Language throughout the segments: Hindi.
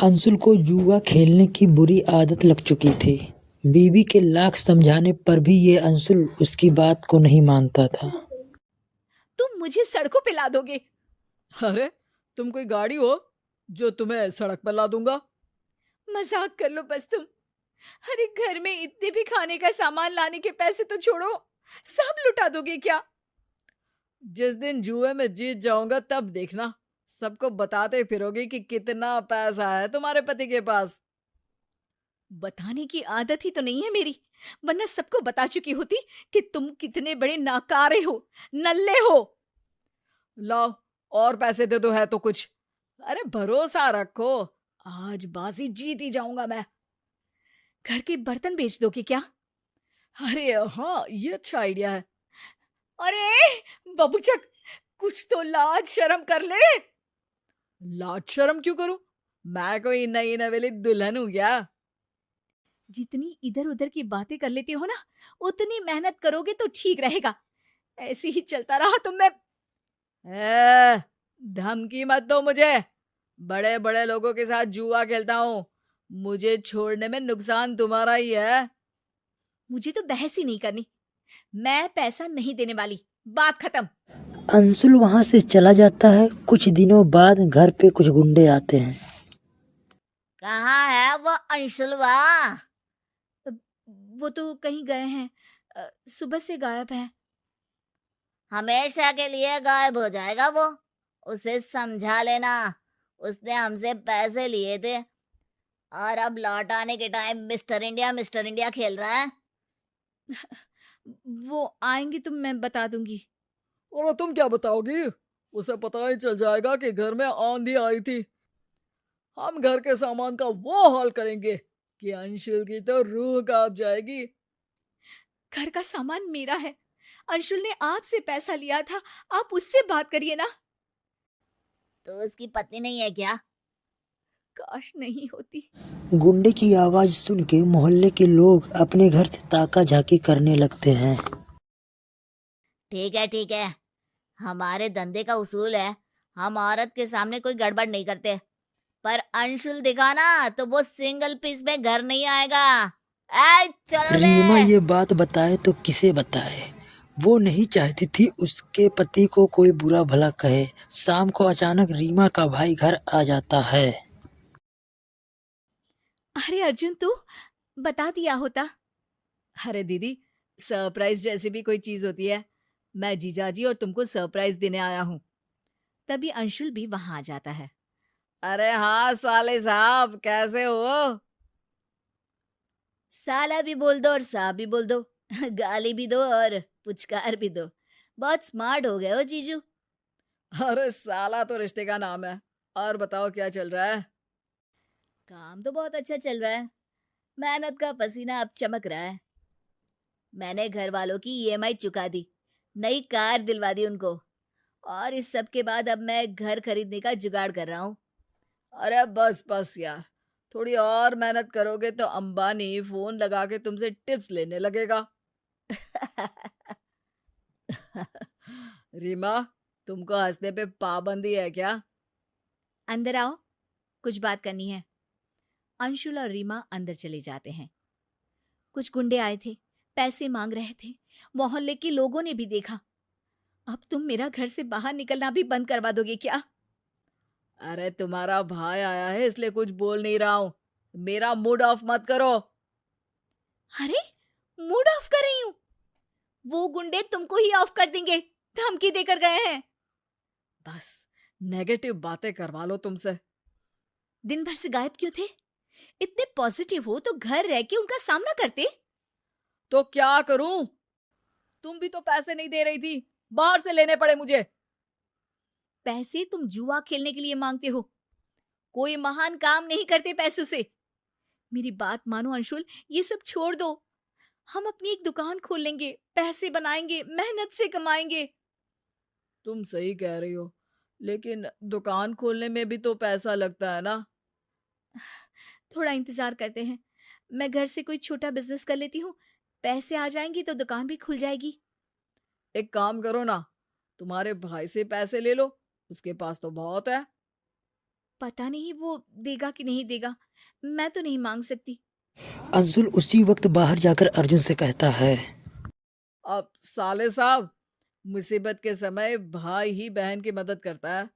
अंशुल को जुआ खेलने की बुरी आदत लग चुकी थी। बीवी के लाख समझाने पर भी ये अंशुल उसकी बात को नहीं मानता था। तुम मुझे सड़कों पे ला दोगे? अरे, तुम कोई गाड़ी हो जो तुम्हें सड़क पर ला दूंगा? मजाक कर लो बस तुम। अरे घर में इतने भी खाने का सामान लाने के पैसे तो छोड़ो, सब लुटा दोगे क्या? जिस दिन जुए में जीत जाऊंगा तब देखना, सबको बताते फिरोगी कि कितना पैसा है तुम्हारे पति के पास। बताने की आदत ही तो नहीं है मेरी, वरना सबको बता चुकी होती कि तुम कितने बड़े नाकारे हो, नल्ले हो। लाओ, और पैसे दे दो है तो कुछ। अरे भरोसा रखो, आज बाजी जीत ही जाऊंगा मैं। घर के बर्तन बेच दोगे क्या? अरे हाँ, ये अच्छा आइडिया है। अरे बबूचक, कुछ तो लाज शर्म कर ले। लाज शर्म क्यों करूं? मैं कोई नई नवेली दुल्हन हूं क्या? जितनी इधर उधर की बातें कर लेती हो ना, उतनी मेहनत करोगे तो ठीक रहेगा। ऐसे ही चलता रहा तो मैं। ए, धमकी मत दो मुझे। बड़े बड़े लोगों के साथ जुआ खेलता हूँ, मुझे छोड़ने में नुकसान तुम्हारा ही है। मुझे तो बहस ही नहीं करनी, मैं पैसा नहीं देने वाली, बात खत्म। अंशुल वहां से चला जाता है। कुछ दिनों बाद घर पे कुछ गुंडे आते हैं। कहाँ है वो अंशुलवा? वो तो कहीं गए हैं, सुबह से गायब है। हमेशा के लिए गायब हो जाएगा वो। उसे समझा लेना, उसने हमसे पैसे लिए थे और अब लौट आने के टाइम मिस्टर इंडिया खेल रहा है। वो आएंगे तो मैं बता दूंगी। और तुम क्या बताओगी? उसे पता ही चल जाएगा कि घर में आंधी आई थी। हम घर के सामान का वो हाल करेंगे कि अंशुल की तो रूह कांप जाएगी। घर का सामान मेरा है, अंशुल ने आपसे पैसा लिया था, आप उससे बात करिए ना। तो उसकी पत्नी नहीं है क्या? काश नहीं होती। गुंडे की आवाज सुन के मोहल्ले के लोग अपने घर से ताका झाकी करने लगते हैं। ठीक है, हमारे धंधे का उसूल है, हम औरत के सामने कोई गड़बड़ नहीं करते। पर अंशुल दिखा ना तो वो सिंगल पीस में घर नहीं आएगा। चलो रीमा रे। ये बात बताए तो किसे बताए। वो नहीं चाहती थी उसके पति को कोई बुरा भला कहे। शाम को अचानक रीमा का भाई घर आ जाता है। अरे अर्जुन, तू बता दिया होता। अरे दीदी, सरप्राइज जैसी भी कोई चीज होती है, मैं जीजाजी और तुमको सरप्राइज देने आया हूँ। तभी अंशुल भी वहां आ जाता है। अरे हाँ साले साहब, कैसे हो? साला भी बोल दो और साहब भी बोल दो। गाली भी दो और पुचकार भी दो। बहुत स्मार्ट हो गए हो जीजू। अरे साला तो रिश्ते का नाम है। और बताओ क्या चल रहा है? काम तो बहुत अच्छा चल रहा है, मेहनत का पसीना अब चमक रहा है। मैंने घर वालों की ईएमआई चुका दी, नई कार दिलवा दी उनको, और इस सब के बाद अब मैं घर खरीदने का जुगाड़ कर रहा हूँ। अरे बस बस यार, थोड़ी और मेहनत करोगे तो अंबानी फोन लगा के तुमसे टिप्स लेने लगेगा। रीमा, तुमको हंसने पे पाबंदी है क्या? अंदर आओ, कुछ बात करनी है। अंशुल और रीमा अंदर चले जाते हैं। कुछ गुंडे आए थे, पैसे मांग रहे थे। मोहल्ले के लोगों ने भी देखा। अब तुम मेरा घर से बाहर निकलना भी बंद करवा दोगे क्या? अरे तुम्हारा भाई आया है इसलिए कुछ बोल नहीं रहा हूँ। मेरा मूड ऑफ मत करो। अरे मूड ऑफ कर रही हूं? वो गुंडे तुमको ही ऑफ कर देंगे, धमकी देकर गए हैं। बस नेगेटिव बातें करवा लो तुमसे। दिन भर से गायब क्यों थे? इतने पॉजिटिव हो तो घर रह के उनका सामना करते। तो क्या करूं? तुम भी तो पैसे नहीं दे रही थी, बाहर से लेने पड़े मुझे। पैसे तुम जुआ खेलने के लिए मांगते हो, कोई महान काम नहीं करते पैसों से। मेरी बात मानो अंशुल, ये सब छोड़ दो। हम अपनी एक दुकान खोल लेंगे, पैसे बनाएंगे, मेहनत से कमाएंगे। तुम सही कह रही हो, लेकिन दुकान खोलने में भी तो पैसा लगता है ना। थोड़ा इंतजार करते हैं, मैं घर से कोई छोटा बिजनेस कर लेती हूँ। पैसे आ जाएंगे तो दुकान भी खुल जाएगी। एक काम करो ना, तुम्हारे भाई से पैसे ले लो, उसके पास तो बहुत है। पता नहीं वो देगा कि नहीं देगा। मैं तो नहीं मांग सकती। अंशुल उसी वक्त बाहर जाकर अर्जुन से कहता है। अब साले साहब, मुसीबत के समय भाई ही बहन की मदद करता है।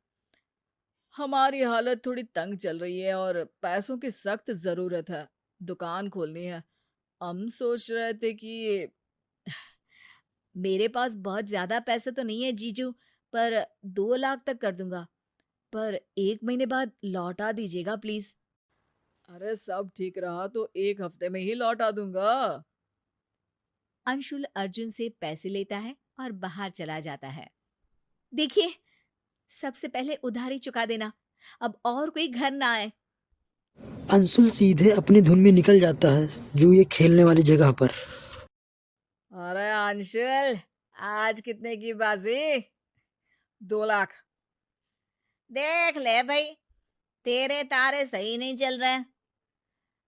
हमारी हालत थोड़ी तंग चल रही है और पैसों की सख्त जरूरत है। दुकान खोलनी है। हम सोच रहे थे कि मेरे पास बहुत ज्यादा पैसे तो नहीं है जीजू, पर 2 लाख तक कर दूंगा। पर 1 महीने बाद लौटा दीजिएगा प्लीज। अरे सब ठीक रहा तो 1 हफ्ते में ही लौटा दूंगा। अंशुल अर्जुन से पैसे लेता है और बाहर चला जाता है। देखिए, सबसे पहले उधारी चुका देना, अब और कोई घर ना आए। अंशुल सीधे अपनी धुन में निकल जाता है जुए खेलने वाली जगह पर। अरे अंशुल, आज कितने की बाजी? 2 लाख। देख ले भाई, तेरे तारे सही नहीं चल रहे।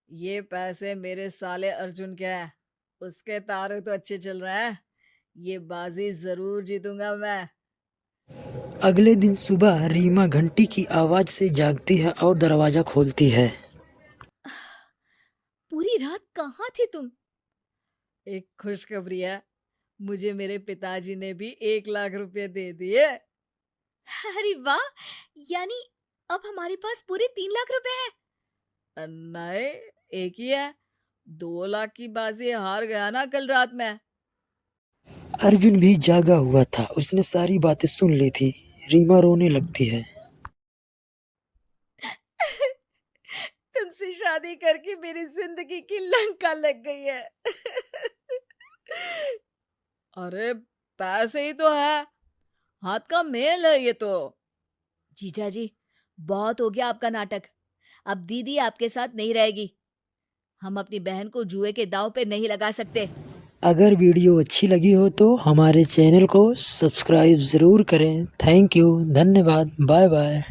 ये पैसे मेरे साले अर्जुन के हैं। उसके तारे तो अच्छे चल रहे हैं। ये बाजी जरूर जीतूंगा मैं। अगले दिन सुबह रीमा घंटी की आवाज से जागती है और दरवाजा खोलती है। पूरी रात कहाँ थे तुम? एक खुशखबरी है, मुझे मेरे पिताजी ने भी 1 लाख रुपए दे दिए। अरे वाह, यानी अब हमारे पास पूरे 3 लाख रुपए हैं। नहीं, एक ही है। 2 लाख की बाजी हार गया ना कल रात में। अर्जुन भी जागा हुआ था, उसने सारी बातें सुन ली थी। रीमा रोने लगती है। तुमसे शादी करके मेरी जिंदगी की लंका लग गई है। अरे पैसे ही तो है, हाथ का मेल है ये तो। जीजा जी, बहुत हो गया आपका नाटक। अब दीदी आपके साथ नहीं रहेगी। हम अपनी बहन को जुए के दांव पे नहीं लगा सकते। अगर वीडियो अच्छी लगी हो तो हमारे चैनल को सब्सक्राइब ज़रूर करें। थैंक यू, धन्यवाद, बाय बाय।